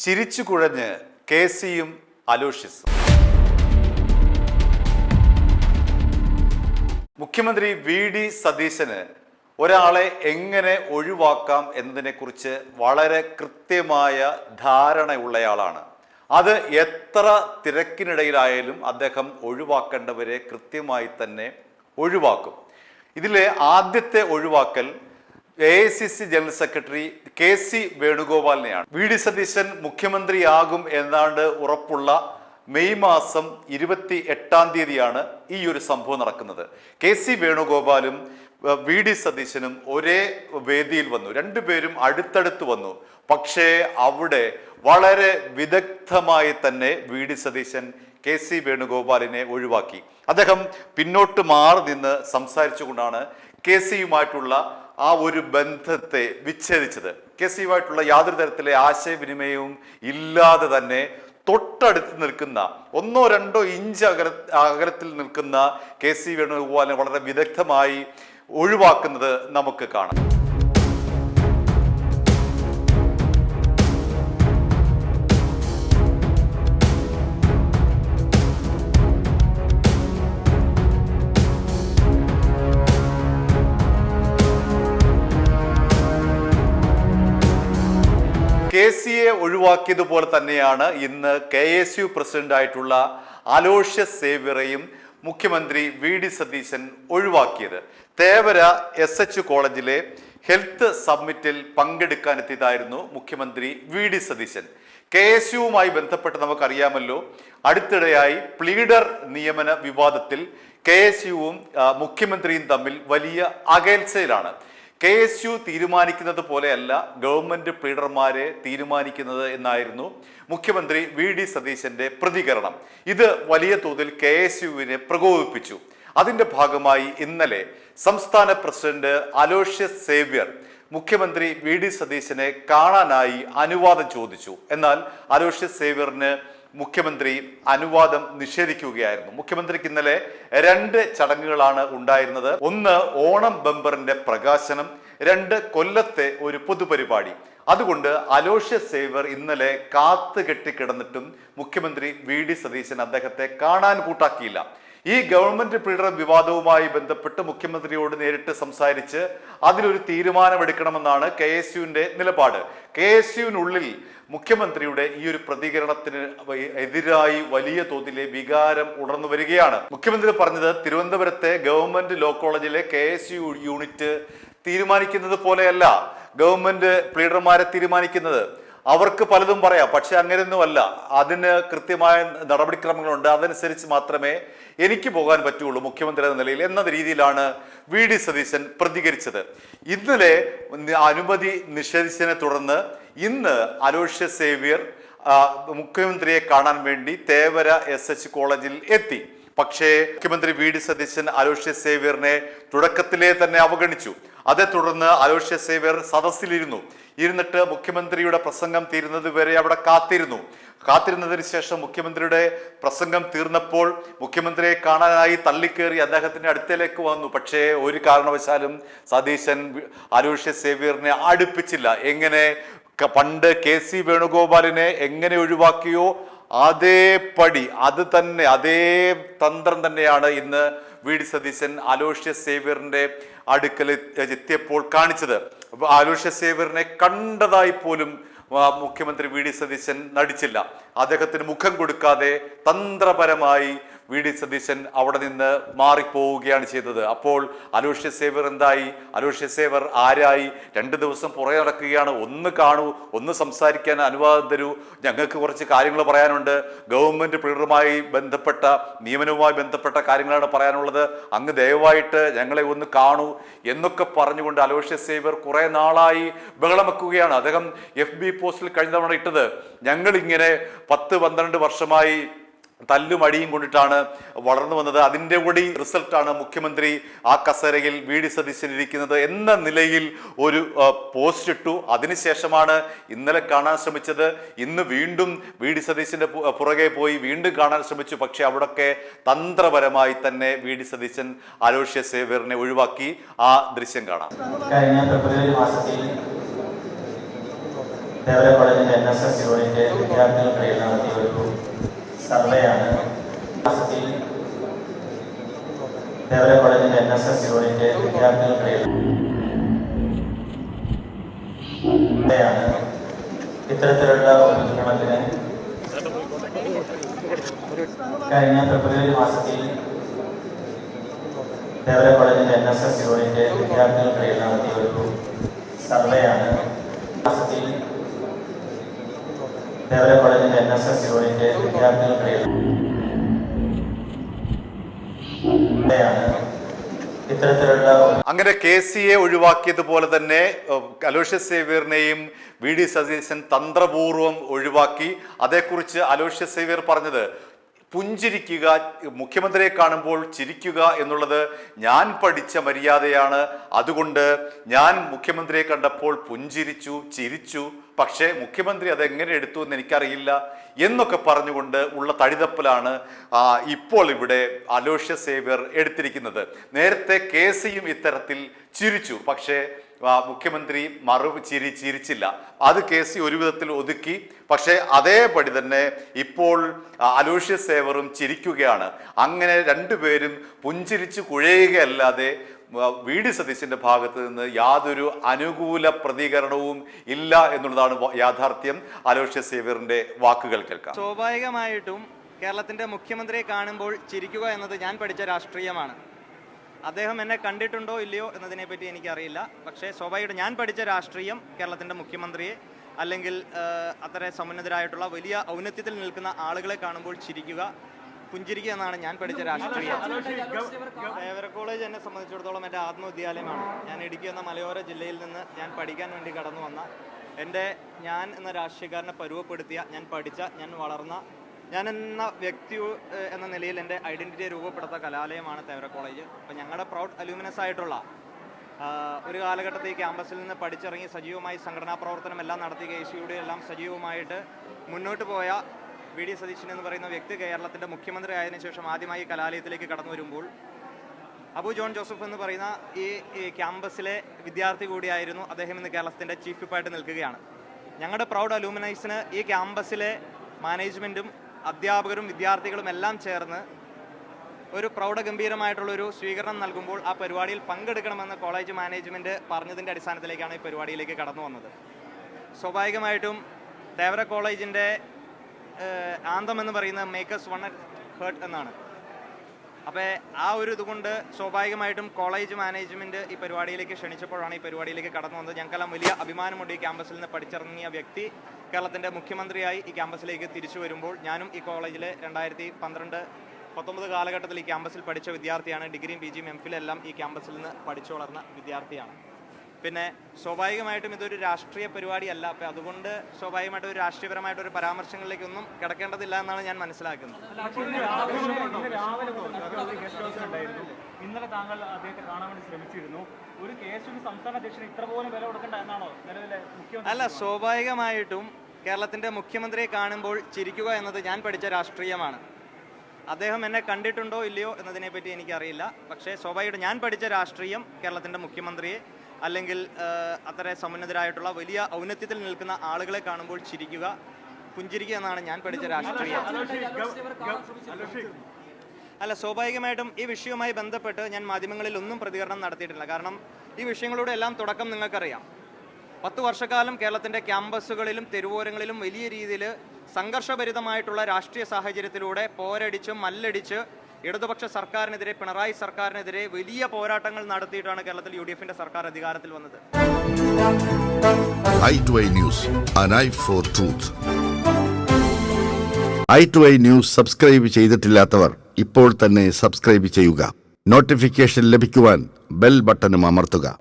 ചിരിച്ചു കുഴഞ്ഞ് കെ.സിയും അലോഷ്യസും. മുഖ്യമന്ത്രി വി.ഡി. സതീശന് ഒരാളെ എങ്ങനെ ഒഴിവാക്കാം എന്നതിനെക്കുറിച്ച് വളരെ കൃത്യമായ ധാരണയുള്ളയാളാണ്. അത് എത്ര തിരക്കിനിടയിലായാലും അദ്ദേഹം ഒഴിവാക്കേണ്ടവരെ കൃത്യമായി തന്നെ ഒഴിവാക്കും. ഇതിലെ ആദ്യത്തെ ഒഴിവാക്കൽ AICC ജനറൽ സെക്രട്ടറി കെ.സി. വേണുഗോപാലിനെയാണ്. വി.ഡി. സതീശൻ മുഖ്യമന്ത്രിയാകും എന്നാണ്ട് ഉറപ്പുള്ള മെയ് മാസം 28 ഈ ഒരു സംഭവം നടക്കുന്നത്. കെ.സി. വേണുഗോപാലും വി.ഡി. സതീശനും ഒരേ വേദിയിൽ വന്നു. രണ്ടുപേരും അടുത്തടുത്ത് വന്നു. പക്ഷേ അവിടെ വളരെ വിദഗ്ധമായി തന്നെ വി.ഡി. സതീശൻ കെ.സി. വേണുഗോപാലിനെ ഒഴിവാക്കി. അദ്ദേഹം പിന്നോട്ട് മാറി നിന്ന് സംസാരിച്ചുകൊണ്ടാണ് കെ.സിയുമായിട്ടുള്ള ആ ഒരു ബന്ധത്തെ വിച്ഛേദിച്ചത്. കെ.സിയുമായിട്ടുള്ള യാതൊരു തരത്തിലെ ആശയവിനിമയവും ഇല്ലാതെ തന്നെ തൊട്ടടുത്ത് നിൽക്കുന്ന 1-2 ഇഞ്ച് അകലത്തിൽ നിൽക്കുന്ന കെ.സി. വേണുഗോപാലിനെ വളരെ വിദഗ്ധമായി ഒഴിവാക്കുന്നത് നമുക്ക് കാണാം. കെ.സിയെ ഒഴിവാക്കിയതുപോലെ തന്നെയാണ് ഇന്ന് KSU പ്രസിഡന്റായിട്ടുള്ള അലോഷ്യസ് സേവ്യറെയും മുഖ്യമന്ത്രി വി.ഡി. സതീശൻ ഒഴിവാക്കിയത്. തേവര SH കോളേജിലെ ഹെൽത്ത് സമ്മിറ്റിൽ പങ്കെടുക്കാനെത്തിയതായിരുന്നു മുഖ്യമന്ത്രി വി.ഡി. സതീശൻ. KSUവുമായി ബന്ധപ്പെട്ട് നമുക്കറിയാമല്ലോ, അടുത്തിടെയായി പ്ലീഡർ നിയമന വിവാദത്തിൽ KSUവും മുഖ്യമന്ത്രിയും തമ്മിൽ വലിയ അകൽച്ചയിലാണ്. KSU തീരുമാനിക്കുന്നത് പോലെയല്ല ഗവൺമെന്റ് പ്ലീഡർമാരെ തീരുമാനിക്കുന്നത് എന്നായിരുന്നു മുഖ്യമന്ത്രി വി.ഡി. സതീശന്റെ പ്രതികരണം. ഇത് വലിയ തോതിൽ KSUവിനെ പ്രകോപിപ്പിച്ചു. അതിന്റെ ഭാഗമായി ഇന്നലെ സംസ്ഥാന പ്രസിഡന്റ് അലോഷ്യസ് സേവ്യർ മുഖ്യമന്ത്രി വി.ഡി. സതീശനെ കാണാനായി അനുവാദം ചോദിച്ചു. എന്നാൽ അലോഷ്യസ് സേവ്യറിന് മുഖ്യമന്ത്രി അനുവാദം നിഷേധിക്കുകയായിരുന്നു. മുഖ്യമന്ത്രിക്ക് ഇന്നലെ 2 ചടങ്ങുകളാണ് ഉണ്ടായിരുന്നത്. ഒന്ന് ഓണം ബമ്പറിന്റെ പ്രകാശനം, 2 കൊല്ലത്തെ ഒരു പൊതുപരിപാടി. അതുകൊണ്ട് അലോഷ്യസ് സേവ്യർ ഇന്നലെ കാത്തു കെട്ടിക്കിടന്നിട്ടും മുഖ്യമന്ത്രി വി.ഡി. സതീശൻ അദ്ദേഹത്തെ കാണാൻ കൂട്ടാക്കിയില്ല. ഈ ഗവൺമെന്റ് പ്ലീഡർ വിവാദവുമായി ബന്ധപ്പെട്ട് മുഖ്യമന്ത്രിയോട് നേരിട്ട് സംസാരിച്ച് അതിലൊരു തീരുമാനമെടുക്കണമെന്നാണ് KSUവിന്റെ നിലപാട്. KSUവിനുള്ളിൽ മുഖ്യമന്ത്രിയുടെ ഈ ഒരു പ്രതികരണത്തിന് എതിരായി വലിയ തോതിലെ വികാരം ഉണർന്നു വരികയാണ്. മുഖ്യമന്ത്രി പറഞ്ഞത് തിരുവനന്തപുരത്തെ ഗവൺമെന്റ് ലോ കോളേജിലെ KSU യൂണിറ്റ് തീരുമാനിക്കുന്നത് പോലെയല്ല ഗവൺമെന്റ് പ്ലീഡർമാരെ തീരുമാനിക്കുന്നത്. അവർക്ക് പലതും പറയാം, പക്ഷെ അങ്ങനെയൊന്നുമല്ല. അതിന് കൃത്യമായ നടപടിക്രമങ്ങളുണ്ട്. അതനുസരിച്ച് മാത്രമേ എനിക്ക് പോകാൻ പറ്റുള്ളൂ മുഖ്യമന്ത്രി എന്ന നിലയിൽ എന്ന രീതിയിലാണ് വി.ഡി. സതീശൻ പ്രതികരിച്ചത്. ഇന്നലെ അനുമതി നിഷേധിച്ചതിനെ തുടർന്ന് ഇന്ന് അലോഷ്യസ് സേവ്യർ മുഖ്യമന്ത്രിയെ കാണാൻ വേണ്ടി തേവര SH കോളേജിൽ എത്തി. പക്ഷേ മുഖ്യമന്ത്രി വി.ഡി. സതീശൻ അലോഷ്യസ് സേവ്യറിനെ തുടക്കത്തിലേ തന്നെ അവഗണിച്ചു. അതേ തുടർന്ന് അലോഷ്യസ് സേവ്യർ ഇരുന്നിട്ട് മുഖ്യമന്ത്രിയുടെ പ്രസംഗം തീരുന്നത് വരെ അവിടെ കാത്തിരുന്നതിന് ശേഷം മുഖ്യമന്ത്രിയുടെ പ്രസംഗം തീർന്നപ്പോൾ മുഖ്യമന്ത്രിയെ കാണാനായി തള്ളിക്കേറി അദ്ദേഹത്തിന്റെ അടുത്തേക്ക് വന്നു. പക്ഷേ ഒരു കാരണവശാലും സതീശൻ അലോഷ്യസ് സേവ്യറിനെ അടുപ്പിച്ചില്ല. എങ്ങനെ പണ്ട് കെ.സി. വേണുഗോപാലിനെ എങ്ങനെ ഒഴിവാക്കിയോ അതേപടി അതേ തന്ത്രം തന്നെയാണ് ഇന്ന് വി.ഡി. സതീശൻ അലോഷ്യസ് സേവ്യറിന്റെ അടുക്കൽ എത്തിയപ്പോൾ കാണിച്ചത്. അലോഷ്യസ് സേവ്യറിനെ കണ്ടതായി പോലും മുഖ്യമന്ത്രി വി.ഡി. സതീശൻ നടിച്ചില്ല. അദ്ദേഹത്തിന് മുഖം കൊടുക്കാതെ തന്ത്രപരമായി വി.ഡി. സതീശൻ അവിടെ നിന്ന് മാറിപ്പോവുകയാണ് ചെയ്തത്. അപ്പോൾ അലോഷ്യസ് സേവ്യർ എന്തായി? അലോഷ്യസ് സേവ്യർ ആരായി? 2 ദിവസം പുറകെ നടക്കുകയാണ്. ഒന്ന് കാണൂ, ഒന്ന് സംസാരിക്കാൻ അനുവാദം തരൂ, ഞങ്ങൾക്ക് കുറച്ച് കാര്യങ്ങൾ പറയാനുണ്ട്, ഗവൺമെന്റ് പ്ലീഡറുമായി ബന്ധപ്പെട്ട നിയമനവുമായി ബന്ധപ്പെട്ട കാര്യങ്ങളാണ് പറയാനുള്ളത്, അങ്ങ് ദയവായിട്ട് ഞങ്ങളെ ഒന്ന് കാണൂ എന്നൊക്കെ പറഞ്ഞുകൊണ്ട് അലോഷ്യസ് സേവ്യർ കുറെ നാളായി ബഹളം വെക്കുകയാണ്. അദ്ദേഹം FB പോസ്റ്റിൽ കഴിഞ്ഞ തവണ ഇട്ടത്, ഞങ്ങളിങ്ങനെ 10-12 വർഷമായി തല്ലും അടിയും കൊണ്ടിട്ടാണ് വളർന്നു വന്നത്, അതിൻ്റെ കൂടി റിസൾട്ടാണ് മുഖ്യമന്ത്രി ആ കസേരയിൽ വി.ഡി. സതീശൻ ഇരിക്കുന്നത് എന്ന നിലയിൽ ഒരു പോസ്റ്റ് ഇട്ടു. അതിനുശേഷമാണ് ഇന്നലെ കാണാൻ ശ്രമിച്ചത്. ഇന്ന് വീണ്ടും വി.ഡി. സതീശന്റെ പുറകെ പോയി വീണ്ടും കാണാൻ ശ്രമിച്ചു. പക്ഷെ അവിടൊക്കെ തന്ത്രപരമായി തന്നെ വി.ഡി. സതീശൻ അലോഷ്യസ് സേവ്യറിനെ ഒഴിവാക്കി. ആ ദൃശ്യം കാണാം. കഴിഞ്ഞ ഫെബ്രുവരി മാസത്തിൽ ദേവര കോളേജിന്റെ NSS യൂണിറ്റ് വിദ്യാർത്ഥികൾക്കിടയിൽ നടത്തിയ ഒരു സർവേയാണ്. മാസത്തിൽ ദേവര കോളേജിന്റെ NSS യൂണിറ്റ് വിദ്യാർത്ഥികൾക്കിടയിൽ ഇത്തരത്തിലുള്ള ഒരു ശ്രമത്തിന് കഴിഞ്ഞ ഫെബ്രുവരി മാസത്തിൽ ദേവര കോളേജിന്റെ NSS യൂണിറ്റ് വിദ്യാർത്ഥികൾക്കിടയിൽ നടത്തിയ ഒരു സർവേയാണ്. മാസത്തിൽ ദേവര കോളേജിന്റെ NSS യൂണിറ്റ് വിദ്യാർത്ഥികൾക്കിടയിൽ ഇത്തരത്തിലുള്ള അങ്ങനെ KCയെ ഒഴിവാക്കിയതുപോലെ തന്നെ അലോഷ്യസ് സേവ്യറിനെയും VD സതീശൻ തന്ത്രപൂർവ്വം ഒഴിവാക്കി. അതേക്കുറിച്ച് അലോഷ്യസ് സേവ്യർ പറഞ്ഞത്, പുഞ്ചിരിക്കുക, മുഖ്യമന്ത്രിയെ കാണുമ്പോൾ ചിരിക്കുക എന്നുള്ളത് ഞാൻ പഠിച്ച മര്യാദയാണ്. അതുകൊണ്ട് ഞാൻ മുഖ്യമന്ത്രിയെ കണ്ടപ്പോൾ പുഞ്ചിരിച്ചു, ചിരിച്ചു. പക്ഷേ മുഖ്യമന്ത്രി അതെങ്ങനെ എടുത്തു എന്ന് എനിക്കറിയില്ല എന്നൊക്കെ പറഞ്ഞുകൊണ്ട് ഉള്ള തടിതപ്പലാണ് ഇപ്പോൾ ഇവിടെ അലോഷ്യസ് സേവ്യർ എടുത്തിരിക്കുന്നത്. നേരത്തെ KCയും ഇത്തരത്തിൽ ചിരിച്ചു, പക്ഷേ മുഖ്യമന്ത്രി ചിരിച്ചില്ല. അത് KC ഒരു വിധത്തിൽ ഒതുക്കി. പക്ഷേ അതേപടി തന്നെ ഇപ്പോൾ അലോഷ്യസ് സേവ്യറും ചിരിക്കുകയാണ്. അങ്ങനെ രണ്ടുപേരും പുഞ്ചിരിച്ച് കുഴയുകയല്ലാതെ VD സതീശന്റെ ഭാഗത്ത് നിന്ന് യാതൊരു അനുകൂല പ്രതികരണവും ഇല്ല എന്നുള്ളതാണ് യാഥാർത്ഥ്യം. അലോഷ്യസ് സേവ്യറിന്റെ വാക്കുകൾ കേൾക്കാം. സ്വാഭാവികമായിട്ടും കേരളത്തിന്റെ മുഖ്യമന്ത്രിയെ കാണുമ്പോൾ ചിരിക്കുക എന്നത് ഞാൻ പഠിച്ച രാഷ്ട്രീയമാണ്. അദ്ദേഹം എന്നെ കണ്ടിട്ടുണ്ടോ ഇല്ലയോ എന്നതിനെ പറ്റി എനിക്കറിയില്ല. പക്ഷേ സ്വാഭാവികമായിട്ടും ഞാൻ പഠിച്ച രാഷ്ട്രീയം കേരളത്തിന്റെ മുഖ്യമന്ത്രിയെ അല്ലെങ്കിൽ അത്ര സമുന്നതരായിട്ടുള്ള വലിയ ഔന്നത്യത്തിൽ നിൽക്കുന്ന ആളുകളെ കാണുമ്പോൾ ചിരിക്കുക, പുഞ്ചിരിക്കുക എന്നാണ് ഞാൻ പഠിച്ച രാഷ്ട്രീയം. ദേവര കോളേജ് എന്നെ സംബന്ധിച്ചിടത്തോളം എൻ്റെ ആത്മവിദ്യാലയമാണ്. ഞാൻ ഇടുക്കി എന്ന മലയോര ജില്ലയിൽ നിന്ന് ഞാൻ പഠിക്കാൻ വേണ്ടി കടന്നു വന്ന, ഞാൻ എന്ന രാഷ്ട്രീയക്കാരനെ പരുവപ്പെടുത്തിയ, ഞാൻ പഠിച്ച, ഞാൻ വളർന്ന, ഞാൻ എന്ന വ്യക്തി എന്ന നിലയിൽ എൻ്റെ ഐഡൻറ്റിറ്റിയെ രൂപപ്പെടുത്ത കലാലയമാണ് ദേവര കോളേജ്. അപ്പം ഞങ്ങളുടെ പ്രൗഡ് അലൂമിനസ് ആയിട്ടുള്ള ഒരു കാലഘട്ടത്തിൽ ക്യാമ്പസിൽ നിന്ന് പഠിച്ചിറങ്ങി സജീവമായി സംഘടനാ പ്രവർത്തനം എല്ലാം നടത്തി KCയുടെ എല്ലാം സജീവമായിട്ട് മുന്നോട്ട് പോയ VD സതീശൻ എന്ന് പറയുന്ന വ്യക്തി കേരളത്തിൻ്റെ മുഖ്യമന്ത്രി ആയതിനു ശേഷം ആദ്യമായി കലാലയത്തിലേക്ക് കടന്നു വരുമ്പോൾ അബു ജോൺ ജോസഫ് എന്ന് പറയുന്ന ഈ ക്യാമ്പസിലെ വിദ്യാർത്ഥി കൂടിയായിരുന്നു അദ്ദേഹം. ഇന്ന് കേരളത്തിൻ്റെ ചീഫ് വിപ്പായിട്ട് നിൽക്കുകയാണ്. ഞങ്ങളുടെ പ്രൗഡ് അലൂമിനൈസിന് ഈ ക്യാമ്പസിലെ മാനേജ്മെൻറ്റും അധ്യാപകരും വിദ്യാർത്ഥികളും എല്ലാം ചേർന്ന് ഒരു പ്രൗഢഗംഭീരമായിട്ടുള്ളൊരു സ്വീകരണം നൽകുമ്പോൾ ആ പരിപാടിയിൽ പങ്കെടുക്കണമെന്ന് കോളേജ് മാനേജ്മെൻറ്റ് പറഞ്ഞതിൻ്റെ അടിസ്ഥാനത്തിലേക്കാണ് ഈ പരിപാടിയിലേക്ക് കടന്നു വന്നത്. സ്വാഭാവികമായിട്ടും ദേവര കോളേജിൻ്റെ ആന്തം എന്ന് പറയുന്നത് മേക്കേഴ്സ് വൺ ഹേർട്ട് എന്നാണ്. അപ്പോൾ ആ ഒരു ഇതുകൊണ്ട് സ്വാഭാവികമായിട്ടും കോളേജ് മാനേജ്മെൻറ്റ് ഈ പരിപാടിയിലേക്ക് ക്ഷണിച്ചപ്പോഴാണ് ഈ പരിപാടിയിലേക്ക് കടന്നു വന്നത്. ഞങ്ങൾക്കെല്ലാം വലിയ അഭിമാനമുണ്ട്. ഈ ക്യാമ്പസിൽ നിന്ന് പഠിച്ചിറങ്ങിയ വ്യക്തി കേരളത്തിൻ്റെ മുഖ്യമന്ത്രിയായി ഈ ക്യാമ്പസിലേക്ക് തിരിച്ചു വരുമ്പോൾ ഞാനും ഈ കോളേജിലെ 2012-19 കാലഘട്ടത്തിൽ ഈ ക്യാമ്പസിൽ പഠിച്ച വിദ്യാർത്ഥിയാണ്. ഡിഗ്രിയും PGയും MPhil എല്ലാം ഈ ക്യാമ്പസിൽ നിന്ന് പഠിച്ചു വളർന്ന വിദ്യാർത്ഥിയാണ്. പിന്നെ സ്വാഭാവികമായിട്ടും ഇതൊരു രാഷ്ട്രീയ പരിപാടിയല്ല. അപ്പോൾ അതുകൊണ്ട് സ്വാഭാവികമായിട്ടും ഒരു രാഷ്ട്രീയപരമായിട്ടൊരു പരാമർശങ്ങളിലേക്കൊന്നും കിടക്കേണ്ടതില്ല എന്നാണ് ഞാൻ മനസ്സിലാക്കുന്നത്. ഇന്നലെ താങ്കൾ അദ്ദേഹത്തെ കാണാൻ വേണ്ടി ശ്രമിച്ചിരുന്നു. ഒരു KSU സംസ്ഥാന അധ്യക്ഷന് ഇത്ര പോലും വില കൊടുക്കേണ്ട എന്നാണോ നിലവിലെ മുഖ്യമന്ത്രി? അല്ല, സ്വാഭാവികമായിട്ടും കേരളത്തിന്റെ മുഖ്യമന്ത്രിയെ കാണുമ്പോൾ ചിരിക്കുക എന്നത് ഞാൻ പഠിച്ച രാഷ്ട്രീയമാണ്. അദ്ദേഹം എന്നെ കണ്ടിട്ടുണ്ടോ ഇല്ലയോ എന്നതിനെ പറ്റി എനിക്കറിയില്ല. പക്ഷേ സ്വാഭാവികമായിട്ടും ഞാൻ പഠിച്ച രാഷ്ട്രീയം കേരളത്തിന്റെ മുഖ്യമന്ത്രിയെ അല്ലെങ്കിൽ അത്ര സമുന്നതരായിട്ടുള്ള വലിയ ഔന്നത്യത്തിൽ നിൽക്കുന്ന ആളുകളെ കാണുമ്പോൾ ചിരിക്കുക, പുഞ്ചിരിക്കുക എന്നാണ് ഞാൻ പഠിച്ച രാഷ്ട്രീയം. അല്ല, സ്വാഭാവികമായിട്ടും ഈ വിഷയവുമായി ബന്ധപ്പെട്ട് ഞാൻ മാധ്യമങ്ങളിൽ ഒന്നും പ്രതികരണം നടത്തിയിട്ടില്ല. കാരണം ഈ വിഷയങ്ങളുടെ എല്ലാം തുടക്കം നിങ്ങൾക്കറിയാം. 10 വർഷക്കാലം കേരളത്തിൻ്റെ ക്യാമ്പസുകളിലും തെരുവോരങ്ങളിലും വലിയ രീതിയിൽ സംഘർഷഭരിതമായിട്ടുള്ള രാഷ്ട്രീയ സാഹചര്യത്തിലൂടെ പോരടിച്ചും മല്ലടിച്ച് ഇടതുപക്ഷ സർക്കാരിനെതിരെ, പിണറായി സർക്കാരിനെതിരെ വലിയ പോരാട്ടങ്ങൾ നടത്തിയിട്ടാണ് കേരളത്തിൽ UDFന്റെ സർക്കാർ അധികാരത്തിൽ വന്നത്. i2i News, an eye for truth. i2i News subscribe ചെയ്തിട്ടില്ലാത്തവർ ഇപ്പോൾ തന്നെ സബ്സ്ക്രൈബ് ചെയ്യുക. നോട്ടിഫിക്കേഷൻ ലഭിക്കുവാൻ ബെൽ ബട്ടണും അമർത്തുക.